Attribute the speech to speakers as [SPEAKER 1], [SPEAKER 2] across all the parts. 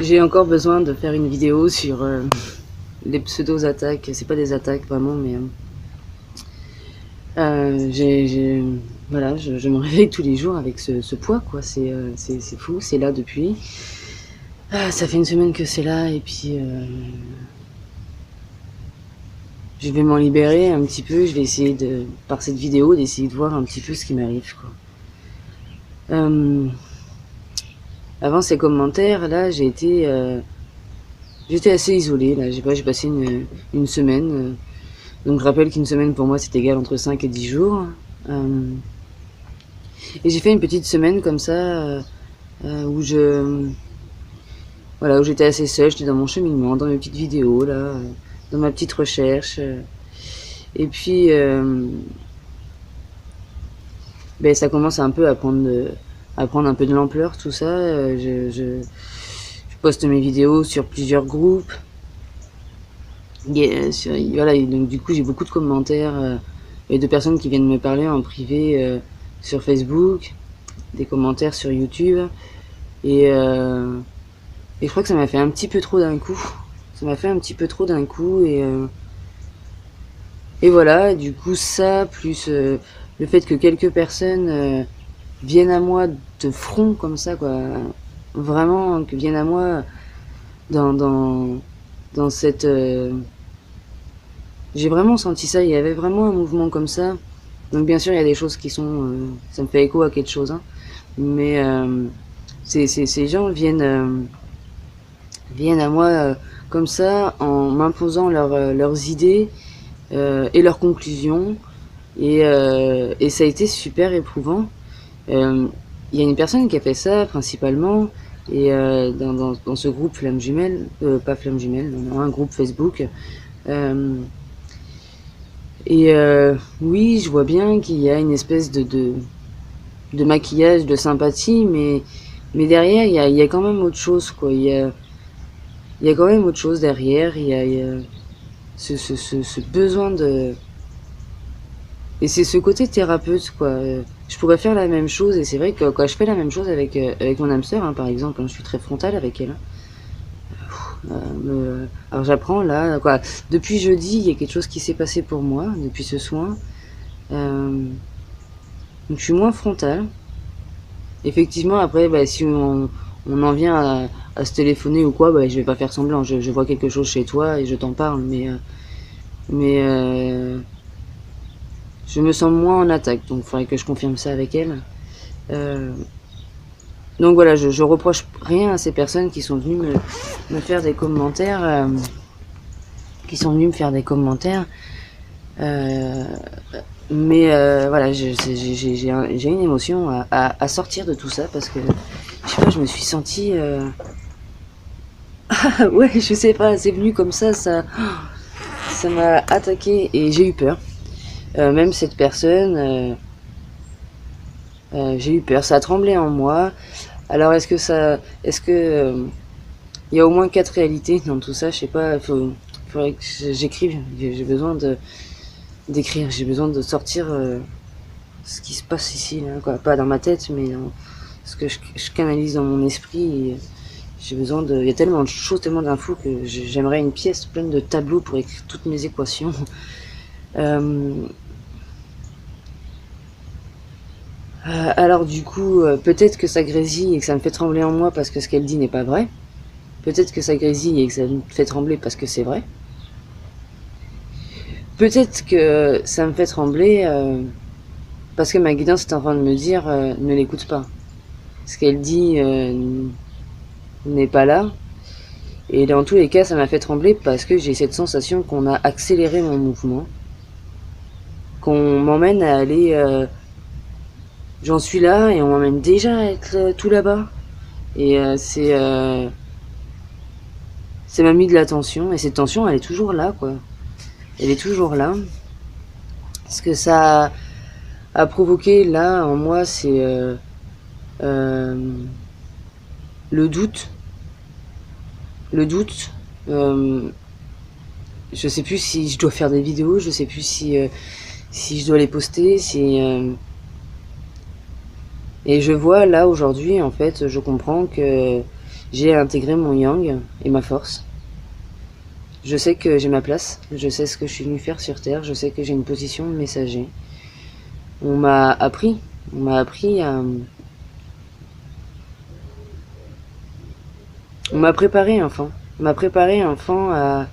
[SPEAKER 1] J'ai encore besoin de faire une vidéo sur les pseudo-attaques. C'est pas des attaques vraiment, mais voilà, je me réveille tous les jours avec ce poids, quoi. C'est fou, c'est là depuis. Ça fait une semaine que c'est là, et puis je vais m'en libérer un petit peu. Je vais essayer par cette vidéo, d'essayer de voir un petit peu ce qui m'arrive, quoi. Avant ces commentaires, là, j'étais assez isolée, là. J'ai passé une semaine. Donc je rappelle qu'une semaine pour moi c'est égal entre 5 et 10 jours. Et j'ai fait une petite semaine comme ça où où j'étais assez seule, j'étais dans mon cheminement, dans mes petites vidéos là, dans ma petite recherche. Et puis ça commence un peu à prendre un peu de l'ampleur tout ça. Je poste mes vidéos sur plusieurs groupes. Voilà, et donc du coup j'ai beaucoup de commentaires et de personnes qui viennent me parler en privé sur Facebook, des commentaires sur YouTube, et je crois que ça m'a fait un petit peu trop d'un coup. Et voilà, du coup ça, plus le fait que quelques personnes viennent à moi de front comme ça, quoi, vraiment, que viennent à moi dans cette j'ai vraiment senti ça, il y avait vraiment un mouvement comme ça. Donc bien sûr il y a des choses qui sont ça me fait écho à quelque chose, hein. Mais ces gens viennent à moi comme ça, en m'imposant leurs idées et leurs conclusions, et ça a été super éprouvant. Il y a une personne qui a fait ça principalement, et dans ce groupe Flamme Jumelle, pas Flamme Jumelle, non, un groupe Facebook. Oui, je vois bien qu'il y a une espèce de maquillage, de sympathie, mais derrière, il y a quand même autre chose, quoi. Il y a quand même autre chose derrière. Il y a ce besoin de... Et c'est ce côté thérapeute, quoi. Je pourrais faire la même chose, et c'est vrai que quand je fais la même chose avec mon âme sœur, hein, par exemple, hein, je suis très frontale avec elle. Alors j'apprends là, quoi. Depuis jeudi, il y a quelque chose qui s'est passé pour moi, depuis ce soin. Donc je suis moins frontale. Effectivement, après, si on en vient à se téléphoner ou quoi, je vais pas faire semblant. Je vois quelque chose chez toi et je t'en parle, mais je me sens moins en attaque, donc il faudrait que je confirme ça avec elle. Donc voilà, je reproche rien à ces personnes qui sont venues me faire des commentaires, mais voilà, j'ai une émotion à sortir de tout ça, parce que je sais pas, je me suis sentie ouais, je sais pas, c'est venu comme ça m'a attaqué, et j'ai eu peur. Même cette personne, j'ai eu peur, ça a tremblé en moi. Alors est-ce que il y a au moins 4 réalités dans tout ça, je sais pas, faudrait que j'écrive, j'ai besoin d'écrire, j'ai besoin de sortir ce qui se passe ici, là, quoi. Pas dans ma tête, mais dans ce que je canalise dans mon esprit. J'ai besoin il y a tellement de choses, tellement d'infos, que j'aimerais une pièce pleine de tableaux pour écrire toutes mes équations. Alors du coup, peut-être que ça grésille et que ça me fait trembler en moi parce que ce qu'elle dit n'est pas vrai. Peut-être que ça grésille et que ça me fait trembler parce que c'est vrai. Peut-être que ça me fait trembler parce que ma guidance est en train de me dire ne l'écoute pas. Ce qu'elle dit n'est pas là. Et dans tous les cas, ça m'a fait trembler parce que j'ai cette sensation qu'on a accéléré mon mouvement, qu'on m'emmène à aller... j'en suis là et on m'emmène déjà à être tout là-bas. Et ça m'a mis de la tension, et cette tension, elle est toujours là, quoi. Elle est toujours là. Ce que ça a provoqué là en moi, c'est le doute. Le doute. Je sais plus si je dois faire des vidéos, je sais plus si je dois les poster, et je vois là aujourd'hui, en fait, je comprends que j'ai intégré mon yang et ma force. Je sais que j'ai ma place, je sais ce que je suis venu faire sur Terre, je sais que j'ai une position de messager. On m'a appris à... On m'a préparé enfant. On m'a préparé enfant à,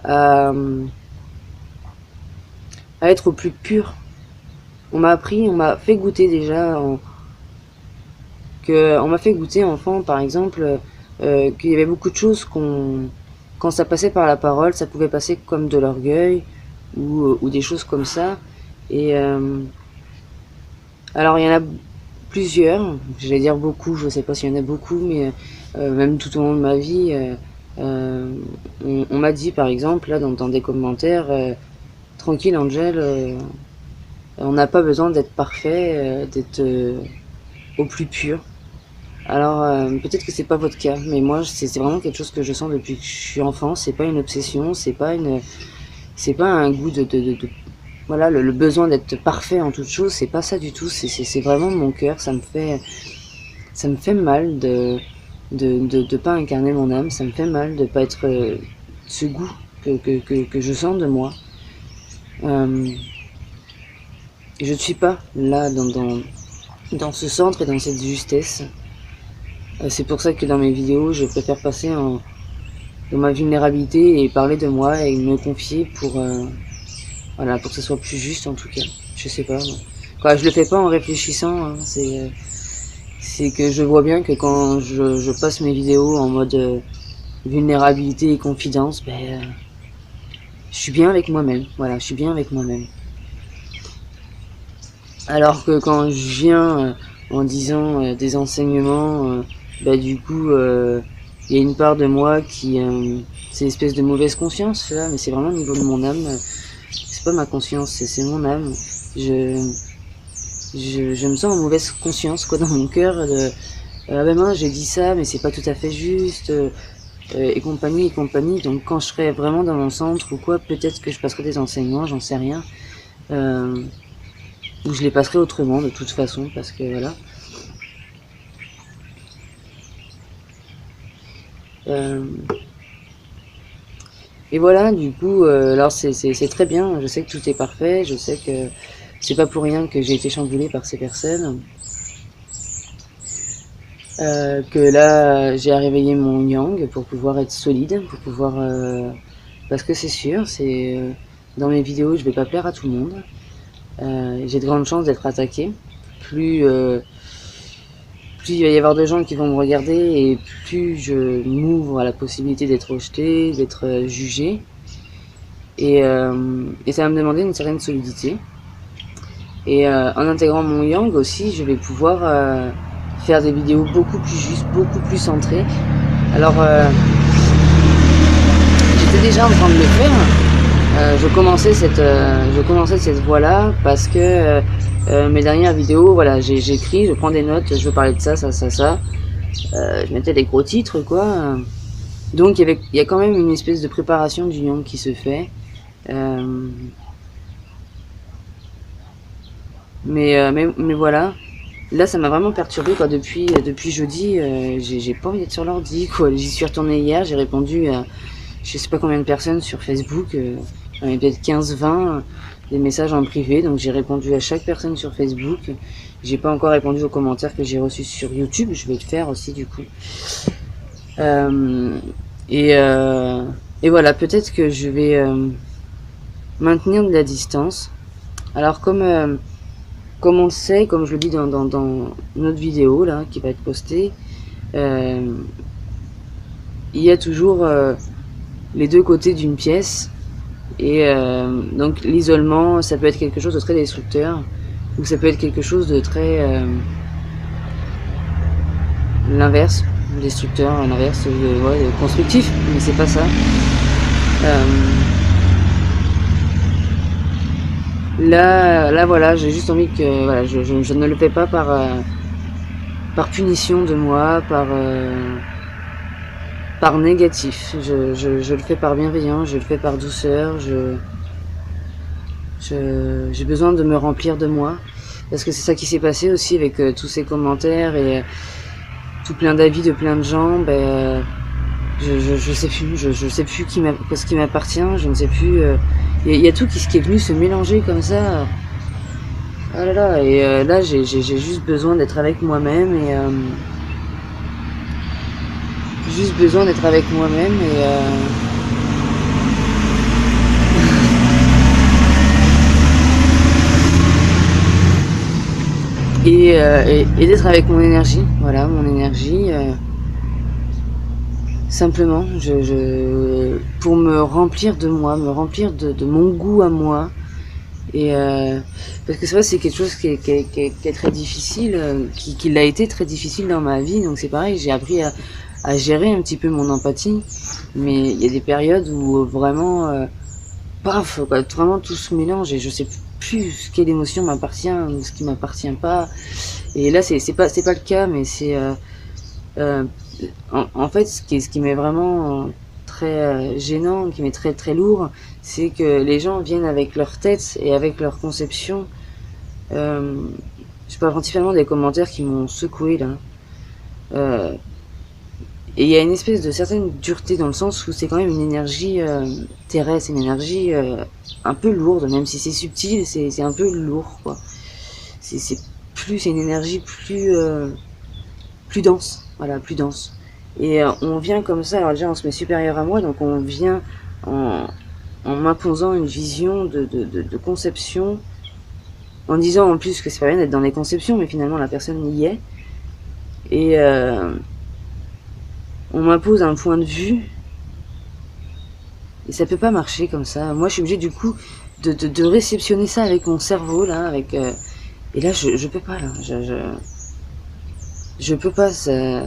[SPEAKER 1] à être au plus pur. On m'a fait goûter déjà, on m'a fait goûter enfant par exemple, qu'il y avait beaucoup de choses quand ça passait par la parole, ça pouvait passer comme de l'orgueil ou des choses comme ça. Et alors il y en a plusieurs, j'allais dire beaucoup, je sais pas s'il y en a beaucoup, mais même tout au long de ma vie, on m'a dit par exemple là dans des commentaires, tranquille Angel, on n'a pas besoin d'être parfait, d'être au plus pur. Alors peut-être que c'est pas votre cas, mais moi c'est vraiment quelque chose que je sens depuis que je suis enfant. C'est pas une obsession, c'est pas un goût de voilà le besoin d'être parfait en toute chose. C'est pas ça du tout. C'est vraiment mon cœur. Ça me fait mal de pas incarner mon âme. Ça me fait mal de pas être ce goût que je sens de moi. Je ne suis pas là dans ce centre et dans cette justesse. C'est pour ça que dans mes vidéos, je préfère passer dans ma vulnérabilité et parler de moi et me confier pour que ce soit plus juste en tout cas. Je sais pas. Quoi, je le fais pas en réfléchissant. Hein, c'est que je vois bien que quand je passe mes vidéos en mode vulnérabilité et confidence, je suis bien avec moi-même. Voilà, je suis bien avec moi-même. Alors que quand je viens en disant des enseignements, du coup, il y a une part de moi qui... c'est une espèce de mauvaise conscience, là, mais c'est vraiment au niveau de mon âme. C'est pas ma conscience, c'est mon âme. Je me sens en mauvaise conscience, quoi, dans mon cœur. Moi, j'ai dit ça, mais c'est pas tout à fait juste. Et compagnie. Donc quand je serai vraiment dans mon centre ou quoi, peut-être que je passerai des enseignements, j'en sais rien. Ou je les passerai autrement de toute façon, parce que voilà. Et voilà, du coup, alors c'est très bien, je sais que tout est parfait, je sais que c'est pas pour rien que j'ai été chamboulée par ces personnes. Que là, j'ai à réveiller mon yang pour pouvoir être solide, pour pouvoir... parce que c'est sûr, dans mes vidéos, je vais pas plaire à tout le monde. J'ai de grandes chances d'être attaquée. Plus il va y avoir de gens qui vont me regarder et plus je m'ouvre à la possibilité d'être rejetée, d'être jugée. Et ça va me demander une certaine solidité. Et en intégrant mon yang aussi, je vais pouvoir faire des vidéos beaucoup plus justes, beaucoup plus centrées. Alors, j'étais déjà en train de le faire. Je commençais cette voie-là parce que mes dernières vidéos, voilà, j'écris, je prends des notes, je veux parler de ça. Je mettais des gros titres, quoi. Donc il y a quand même une espèce de préparation du yang qui se fait. Mais voilà. Là, ça m'a vraiment perturbé, quoi. Depuis jeudi, j'ai pas envie d'être sur l'ordi, quoi. J'y suis retournée hier, j'ai répondu à je sais pas combien de personnes sur Facebook. J'en ai peut-être 15-20 des messages en privé, donc j'ai répondu à chaque personne sur Facebook. J'ai pas encore répondu aux commentaires que j'ai reçus sur YouTube, je vais le faire aussi du coup. Et voilà, peut-être que je vais maintenir de la distance. Alors comme on le sait, comme je le dis dans notre vidéo là qui va être postée, il y a toujours les deux côtés d'une pièce. Et donc l'isolement, ça peut être quelque chose de très destructeur, ou ça peut être quelque chose de très l'inverse, destructeur, l'inverse, constructif, mais c'est pas ça. Là voilà, j'ai juste envie que voilà, je ne le fais pas par punition de moi, par négatif. Je le fais par bienveillance, je le fais par douceur, j'ai besoin de me remplir de moi. Parce que c'est ça qui s'est passé aussi avec tous ces commentaires tout plein d'avis de plein de gens, je sais plus, je sais plus ce qui m'appartient, je ne sais plus. Y a tout qui est venu se mélanger comme ça. Ah là là, et là j'ai juste besoin d'être avec moi-même juste besoin d'être avec moi-même et d'être avec mon énergie, voilà, mon énergie. Simplement, pour me remplir de moi, me remplir de mon goût à moi. Et parce que c'est vrai, c'est quelque chose qui est très difficile, qui l'a été très difficile dans ma vie. Donc c'est pareil, j'ai appris à gérer un petit peu mon empathie. Mais il y a des périodes où vraiment, paf, quoi, vraiment tout se mélange et je sais plus quelle émotion m'appartient ou ce qui m'appartient pas. Et là, c'est pas le cas, mais c'est euh, en fait, ce qui m'est vraiment très gênant, qui m'est très très lourd, c'est que les gens viennent avec leur tête et avec leur conception. Euh, je parle principalement des commentaires qui m'ont secoué là. Euh, et il y a une espèce de certaine dureté dans le sens où c'est quand même une énergie terrestre, une énergie un peu lourde, même si c'est subtil, c'est un peu lourd quoi. C'est c'est une énergie plus dense, voilà, plus dense. Et on vient comme ça, alors déjà on se met supérieur à moi, donc on vient en, en m'imposant une vision de conception, en disant en plus que c'est pas bien d'être dans les conceptions, mais finalement la personne y est. Et on m'impose un point de vue, et ça peut pas marcher comme ça. Moi je suis obligée du coup de réceptionner ça avec mon cerveau, là, avec... et là je peux pas, là. Je peux pas, ça...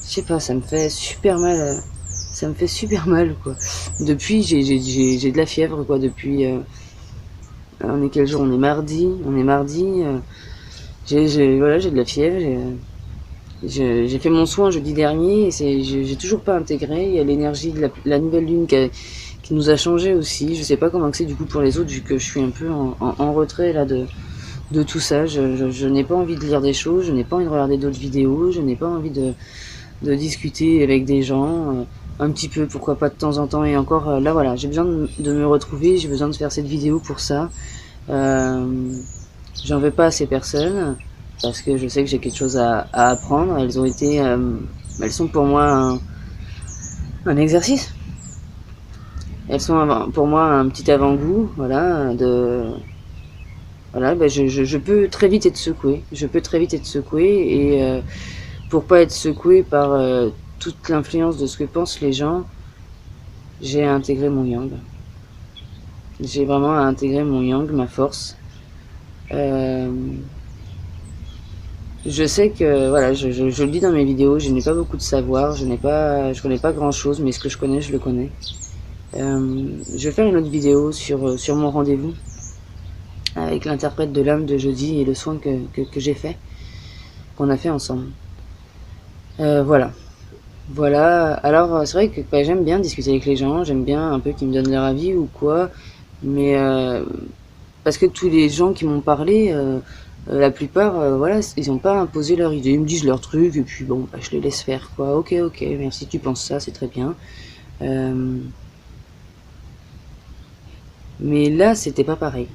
[SPEAKER 1] Je sais pas, ça me fait super mal. Ça me fait super mal, quoi. Depuis, j'ai de la fièvre, quoi. Depuis, on est quel jour? On est mardi. On est mardi. Voilà, j'ai de la fièvre. J'ai fait mon soin jeudi dernier et j'ai toujours pas intégré. Il y a l'énergie de la nouvelle lune qui nous a changé aussi. Je sais pas comment c'est du coup pour les autres, vu que je suis un peu en retrait là de tout ça. Je n'ai pas envie de lire des choses, je n'ai pas envie de regarder d'autres vidéos, je n'ai pas envie de discuter avec des gens, un petit peu, pourquoi pas de temps en temps. Et encore, là voilà, j'ai besoin de me retrouver, j'ai besoin de faire cette vidéo pour ça. J'en veux pas à ces personnes, parce que je sais que j'ai quelque chose à apprendre. Elles sont pour moi un exercice. Elles sont pour moi un petit avant-goût, voilà, voilà, je peux très vite être secoué. Je peux très vite être secoué et pour pas être secoué par toute l'influence de ce que pensent les gens, j'ai intégré mon yang. J'ai vraiment intégrer mon yang, ma force. Euh, je sais que, voilà, je le dis dans mes vidéos, je n'ai pas beaucoup de savoir, je connais pas grand chose, mais ce que je connais, je le connais. Je vais faire une autre vidéo sur mon rendez-vous avec l'interprète de l'âme de jeudi et le soin que j'ai fait, qu'on a fait ensemble. Voilà. Voilà. Alors, c'est vrai que j'aime bien discuter avec les gens, j'aime bien un peu qu'ils me donnent leur avis ou quoi, mais parce que tous les gens qui m'ont parlé, la plupart, voilà, ils n'ont pas imposé leur idée, ils me disent leur truc, et puis bon, je les laisse faire, quoi. Ok, merci, tu penses ça, c'est très bien. Mais là, c'était pas pareil.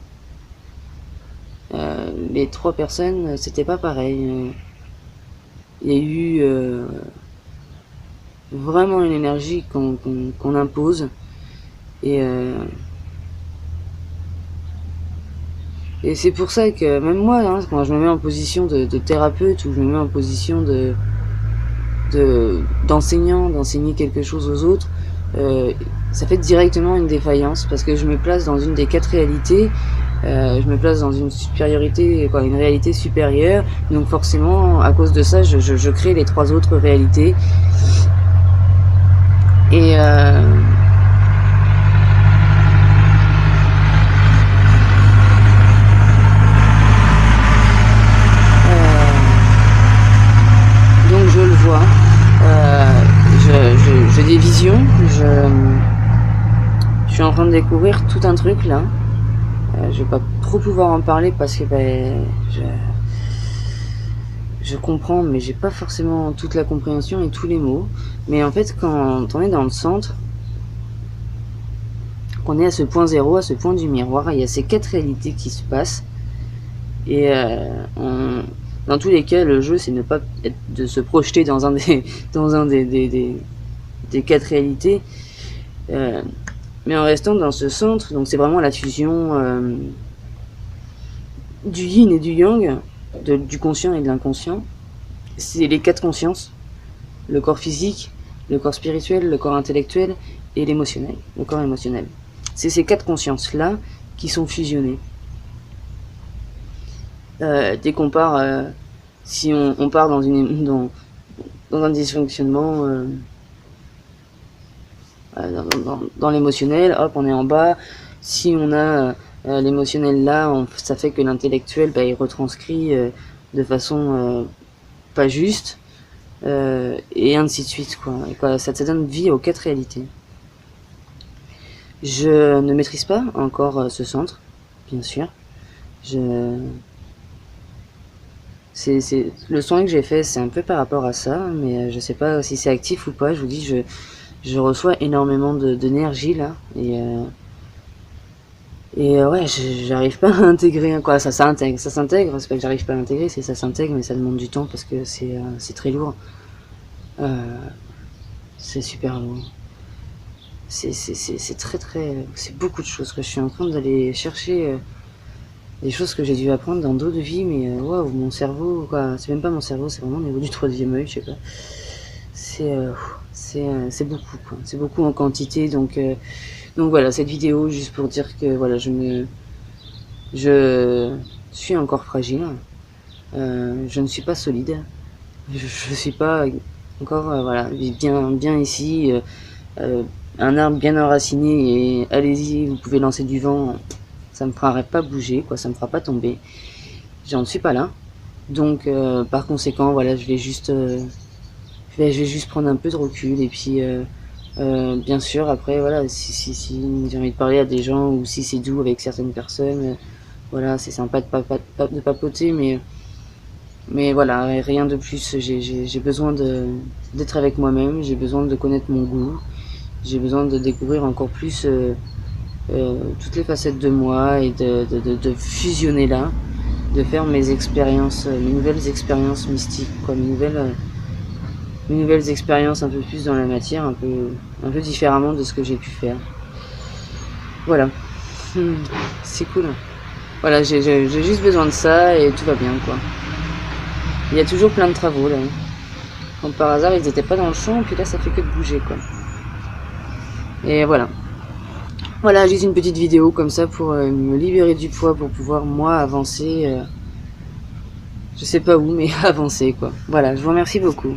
[SPEAKER 1] Les trois personnes, c'était pas pareil. Il y a eu vraiment une énergie qu'on impose. Et c'est pour ça que même moi, hein, quand je me mets en position de thérapeute ou je me mets en position d'enseignant, d'enseigner quelque chose aux autres, ça fait directement une défaillance parce que je me place dans une des quatre réalités. Je me place dans une supériorité, quoi, une réalité supérieure. Donc forcément, à cause de ça, je crée les trois autres réalités. Et donc je le vois. J'ai des visions. Je suis en train de découvrir tout un truc là. Je vais pas trop pouvoir en parler parce que je comprends, mais j'ai pas forcément toute la compréhension et tous les mots. Mais en fait, quand on est dans le centre, qu'on est à ce point zéro, à ce point du miroir, il y a ces 4 réalités qui se passent. Et dans tous les cas, le jeu, c'est de se projeter dans un des 4 réalités. Mais en restant dans ce centre, donc c'est vraiment la fusion du yin et du yang, du conscient et de l'inconscient. C'est les 4 consciences, le corps physique, le corps spirituel, le corps intellectuel et l'émotionnel, le corps émotionnel. C'est ces 4 consciences-là qui sont fusionnées. Dès qu'on part, si on part dans un dysfonctionnement, dans l'émotionnel, hop, on est en bas. Si on a l'émotionnel là, ça fait que l'intellectuel, il retranscrit de façon pas juste, et ainsi de suite, quoi. Ça donne vie aux 4 réalités. Je ne maîtrise pas encore ce centre, bien sûr. Le son que j'ai fait, c'est un peu par rapport à ça, mais je sais pas si c'est actif ou pas. Je vous dis, je reçois énormément d'énergie là, et ouais, j'arrive pas à intégrer, quoi. Ça s'intègre, c'est pas que j'arrive pas à l'intégrer, c'est ça s'intègre, mais ça demande du temps parce que c'est très lourd. C'est super lourd. C'est très c'est beaucoup de choses, que je suis en train d'aller chercher des choses que j'ai dû apprendre dans d'autres vies, mais waouh, mon cerveau, quoi. C'est même pas mon cerveau, c'est vraiment au niveau du 3e œil, je sais pas. C'est beaucoup, quoi. C'est beaucoup en quantité, donc voilà, cette vidéo juste pour dire que voilà, je suis encore fragile, je ne suis pas solide, je suis pas encore voilà, bien ici, un arbre bien enraciné, et allez-y, vous pouvez lancer du vent, ça me fera pas bouger, quoi, ça me fera pas tomber. J'en suis pas là, donc par conséquent, voilà, je vais juste prendre un peu de recul, et puis bien sûr, après, voilà, si j'ai envie de parler à des gens, ou si c'est doux avec certaines personnes, voilà, c'est sympa de papoter, mais voilà, rien de plus. J'ai besoin d'être avec moi-même, j'ai besoin de connaître mon goût, j'ai besoin de découvrir encore plus toutes les facettes de moi, et de fusionner là, de faire mes nouvelles expériences mystiques, quoi, mes nouvelles expériences un peu plus dans la matière, un peu différemment de ce que j'ai pu faire. Voilà. C'est cool. Voilà, j'ai juste besoin de ça et tout va bien, quoi. Il y a toujours plein de travaux là. Comme par hasard, ils étaient pas dans le champ, puis là ça fait que de bouger, quoi. Et voilà. Voilà, juste une petite vidéo comme ça pour me libérer du poids, pour pouvoir moi avancer. Je sais pas où, mais avancer, quoi. Voilà, je vous remercie beaucoup.